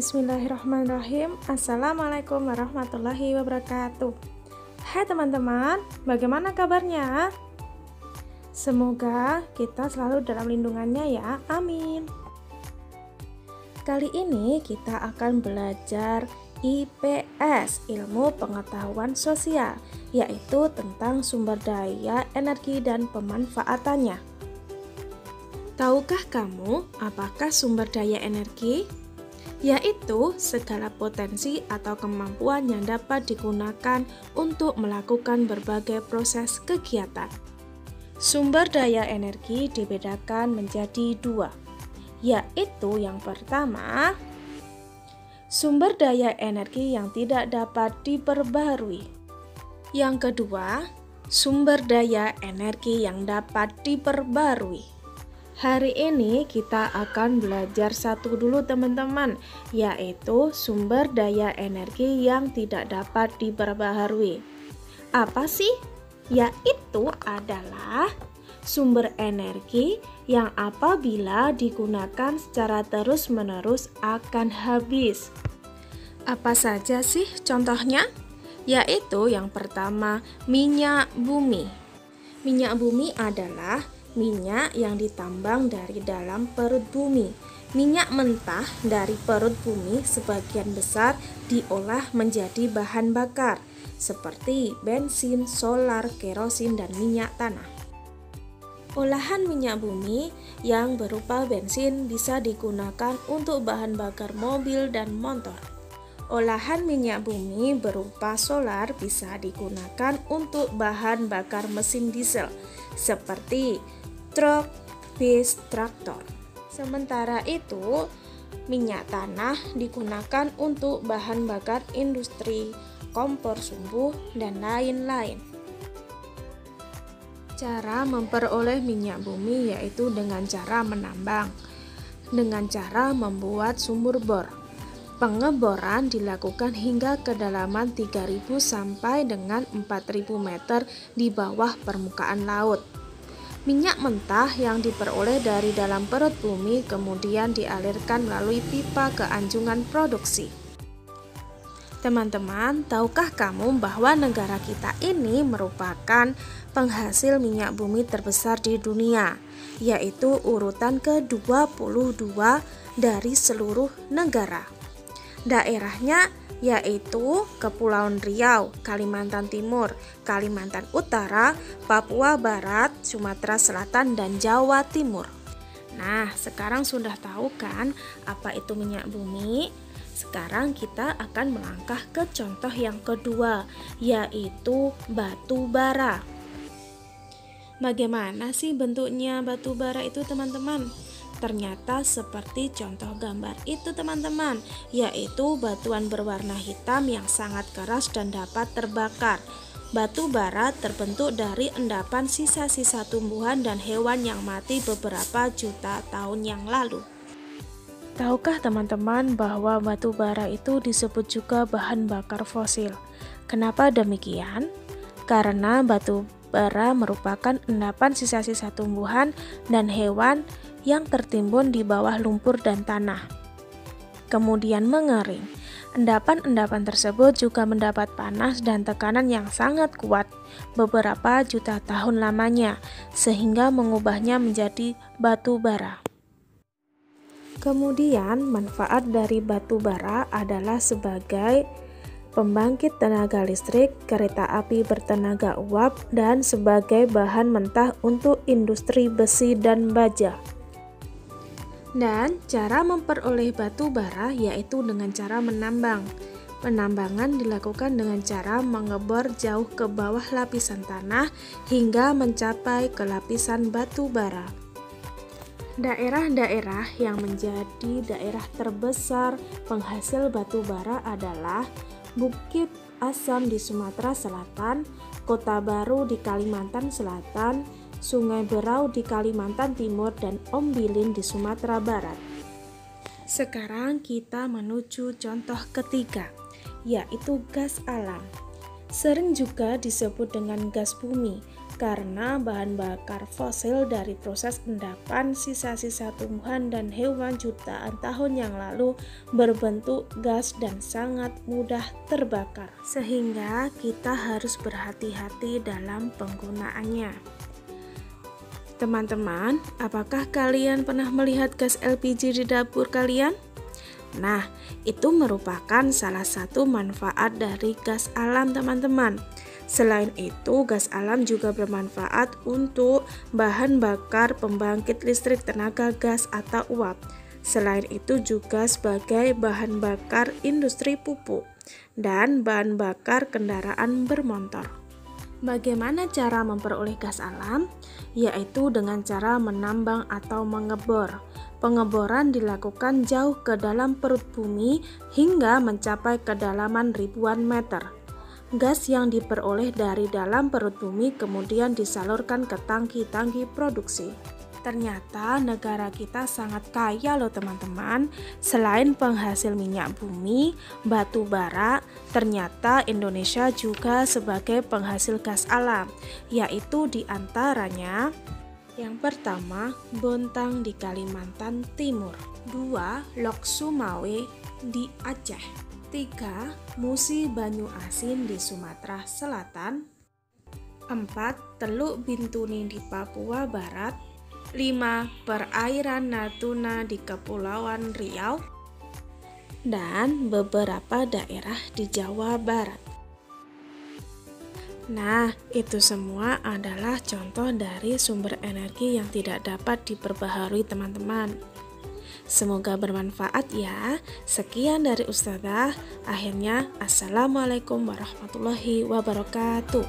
Bismillahirrahmanirrahim. Assalamualaikum warahmatullahi wabarakatuh. Hai teman-teman, bagaimana kabarnya? Semoga kita selalu dalam lindungannya ya, amin. Kali ini kita akan belajar IPS, Ilmu Pengetahuan Sosial, yaitu tentang sumber daya energi dan pemanfaatannya. Tahukah kamu apakah sumber daya energi? Yaitu segala potensi atau kemampuan yang dapat digunakan untuk melakukan berbagai proses kegiatan. Sumber daya energi dibedakan menjadi dua, yaitu yang pertama, sumber daya energi yang tidak dapat diperbaharui. Yang kedua, sumber daya energi yang dapat diperbarui. Hari ini kita akan belajar satu dulu teman-teman, yaitu sumber daya energi yang tidak dapat diperbaharui. Apa sih? Yaitu adalah sumber energi yang apabila digunakan secara terus-menerus akan habis. Apa saja sih contohnya? Yaitu yang pertama, minyak bumi. Minyak bumi adalah minyak yang ditambang dari dalam perut bumi. Minyak mentah dari perut bumi sebagian besar diolah menjadi bahan bakar seperti bensin, solar, kerosin, dan minyak tanah. Olahan minyak bumi yang berupa bensin bisa digunakan untuk bahan bakar mobil dan motor. Olahan minyak bumi berupa solar bisa digunakan untuk bahan bakar mesin diesel seperti truk, bis, traktor. Sementara itu, minyak tanah digunakan untuk bahan bakar industri, kompor sumbu, dan lain-lain. Cara memperoleh minyak bumi yaitu dengan cara menambang, dengan cara membuat sumur bor. Pengeboran dilakukan hingga kedalaman 3.000 sampai dengan 4.000 meter di bawah permukaan laut. Minyak mentah yang diperoleh dari dalam perut bumi kemudian dialirkan melalui pipa ke anjungan produksi. Teman-teman, tahukah kamu bahwa negara kita ini merupakan penghasil minyak bumi terbesar di dunia, yaitu urutan ke-22 dari seluruh negara. Daerahnya yaitu Kepulauan Riau, Kalimantan Timur, Kalimantan Utara, Papua Barat, Sumatera Selatan, dan Jawa Timur. Nah, sekarang sudah tahu kan apa itu minyak bumi? Sekarang kita akan melangkah ke contoh yang kedua, yaitu batu bara. Bagaimana sih bentuknya batu bara itu, teman-teman? Ternyata seperti contoh gambar itu teman-teman, yaitu batuan berwarna hitam yang sangat keras dan dapat terbakar. Batu bara terbentuk dari endapan sisa-sisa tumbuhan dan hewan yang mati beberapa juta tahun yang lalu. Tahukah teman-teman bahwa batu bara itu disebut juga bahan bakar fosil? Kenapa demikian? Karena batu bara merupakan endapan sisa-sisa tumbuhan dan hewan yang tertimbun di bawah lumpur dan tanah, kemudian mengering. Endapan-endapan tersebut juga mendapat panas dan tekanan yang sangat kuat beberapa juta tahun lamanya, sehingga mengubahnya menjadi batu bara. Kemudian, manfaat dari batu bara adalah sebagai pembangkit tenaga listrik, kereta api bertenaga uap, dan sebagai bahan mentah untuk industri besi dan baja. Dan cara memperoleh batu bara yaitu dengan cara menambang. Penambangan dilakukan dengan cara mengebor jauh ke bawah lapisan tanah hingga mencapai ke lapisan batu bara. Daerah-daerah yang menjadi daerah terbesar penghasil batu bara adalah Bukit Asam di Sumatera Selatan, Kota Baru di Kalimantan Selatan, Sungai Berau di Kalimantan Timur, dan Ombilin di Sumatera Barat. Sekarang kita menuju contoh ketiga, yaitu gas alam. Sering juga disebut dengan gas bumi karena bahan bakar fosil dari proses endapan sisa-sisa tumbuhan dan hewan jutaan tahun yang lalu berbentuk gas dan sangat mudah terbakar, sehingga kita harus berhati-hati dalam penggunaannya. Teman-teman, apakah kalian pernah melihat gas LPG di dapur kalian? Nah, itu merupakan salah satu manfaat dari gas alam, teman-teman. Selain itu, gas alam juga bermanfaat untuk bahan bakar pembangkit listrik tenaga gas atau uap. Selain itu juga sebagai bahan bakar industri pupuk dan bahan bakar kendaraan bermotor. Bagaimana cara memperoleh gas alam? Yaitu dengan cara menambang atau mengebor. Pengeboran dilakukan jauh ke dalam perut bumi hingga mencapai kedalaman ribuan meter. Gas yang diperoleh dari dalam perut bumi kemudian disalurkan ke tangki-tangki produksi. Ternyata negara kita sangat kaya loh teman-teman. Selain penghasil minyak bumi, batu bara, ternyata Indonesia juga sebagai penghasil gas alam, yaitu diantaranya yang pertama, Bontang di Kalimantan Timur. 2. Lok Sumawe di Aceh. 3. Musi Banyu Asin di Sumatera Selatan. 4. Teluk Bintuni di Papua Barat. 5. Perairan Natuna di Kepulauan Riau. Dan beberapa daerah di Jawa Barat. Nah, itu semua adalah contoh dari sumber energi yang tidak dapat diperbaharui teman-teman. Semoga bermanfaat ya. Sekian dari Ustazah. Akhirnya, Assalamualaikum warahmatullahi wabarakatuh.